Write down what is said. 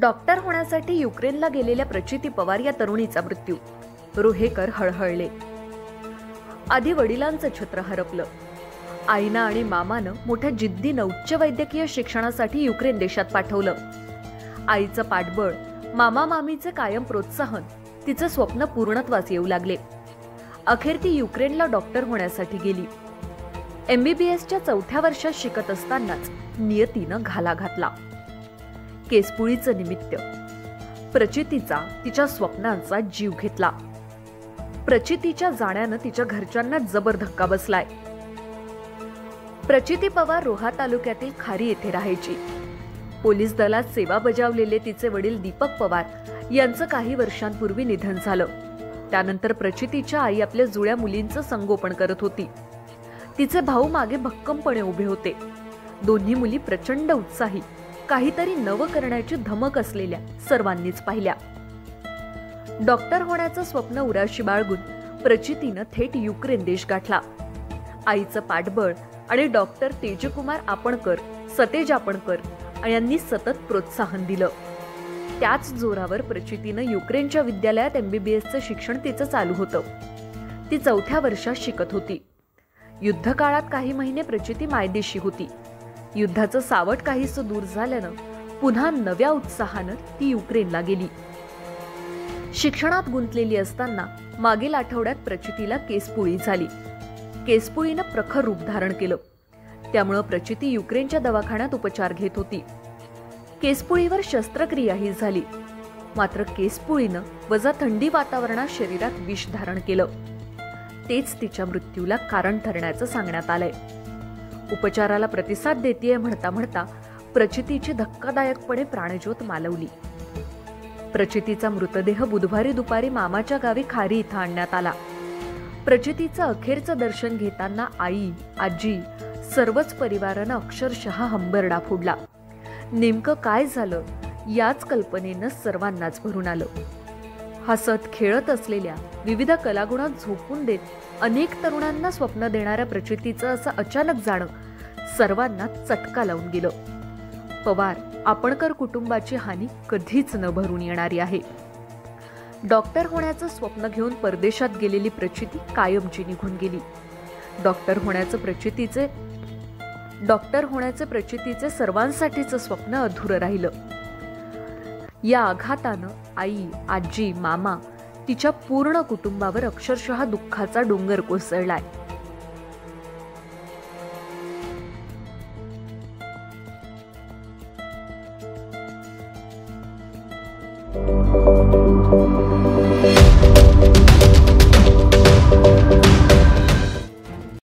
Doctor होण्यासाठी युक्रेनला गेलेल्या प्रचिती पवार या तरुणीचा मृत्यू. रोहेकर हळहळले. आधी वडिलांचं छत्र हरपलं. आईनं आणि मामानं मोठ्या जिद्दीनं उच्च वैद्यकीय शिक्षणासाठी युक्रेन देशात पाठवलं. आईचं पाठबळ, मामा मामीचे कायम प्रोत्साहन, तिचं स्वप्न पूर्णत्वास येऊ लागले. अखेर ती युक्रेनला डॉक्टर होण्यासाठी गेली. MBBSच्या 4थ्या वर्षात शिकत असतानाच नियतीनं घाला घातला. केसपुळीचं निमित्त. प्रचितीचा तिच्या स्वप्नांचा जीव घेतला. प्रचितीच्या जाण्यानं तिच्या घरच्यांना जबर धक्का बसलाय. प्रचिती पवार रोहा तालुक्यातील खारी येथे राहायची. पोलीस दलात सेवा बजावलेले तिचे वडील दीपक पवार यांचं काही वर्षांपूर्वी निधन झालं. त्यानंतर प्रचितीच्या आई आपल्या जुळ्या मुलींचं संगोपन करत होती. तिचे भाऊ मागे भक्कमपणे उभे होते. दोन्ही मुली प्रचंड उत्साही, काहीतरी नवं करण्याची धमक असलेल्या सर्वांनीच पाहिल्या. डॉक्टर होण्याचं स्वप्न उराशी बाळगून प्रचितीनं थेट युक्रेन देश गाठला. आईचं पाठबळ आणि डॉक्टर तेजकुमार आपणकर, सतेज आपणकर यांनी सतत प्रोत्साहन दिलं. त्याच जोरावर प्रचितीनं युक्रेनच्या विद्यालयात MBBSचं शिक्षण तिचं चालू होतं. ती 4थ्या वर्षात शिकत होती. युद्धकाळात काही महिने प्रचिती मायदेशी होती. युद्धाचं सावट काहीसं दूर झाल्यानं पुन्हा नव्या उत्साहानं ती युक्रेनला गेली. शिक्षणात गुंतलेली असताना मागील आठवड्यात प्रचितीला केसपुळी झाली. केसपुळीनं प्रखर रूप धारण केलं. त्यामुळं प्रचिती युक्रेनच्या दवाखान्यात उपचार घेत होती. केसपुळीवर शस्त्रक्रियाही झाली. मात्र केसपुळीनं वजा थंडी वातावरणात शरीरात विष धारण केलं. तेच तिच्या मृत्यूला कारण ठरण्याचं सांगण्यात आलंय. उपचाराला प्रतिसाद देतेय म्हणता म्हणता प्रचितीची धक्कादायकपणे प्राणज्योत मालवली. प्रचितीचा मृतदेह बुधवारी दुपारी मामाच्या गावी खारी इथं आणण्यात आला. प्रचितीचं अखेरचं दर्शन घेताना आई, आजी, सर्वच परिवारानं अक्षरशः हंबरडा फोडला. नेमकं काय झालं याच कल्पनेनं सर्वांनाच भरून आलं. हसत खेळत असलेल्या, विविध कलागुणात झोपून देत अनेक तरुणांना स्वप्न देणाऱ्या प्रचितीचं असं अचानक जाणं सर्वांना चटका लावून गेलं. पवार आपणकर कुटुंबाची हानी कधीच न भरून येणारी आहे. डॉक्टर होण्याचं स्वप्न घेऊन परदेशात गेलेली प्रचिती कायमची निघून गेली. डॉक्टर होण्याचे प्रचितीचे सर्वांसाठीचं स्वप्न अधुरं राहिलं. या आघातानं आई, आजी, मामा, तिच्या पूर्ण कुटुंबावर अक्षरशः दुःखाचा डोंगर कोसळलाय.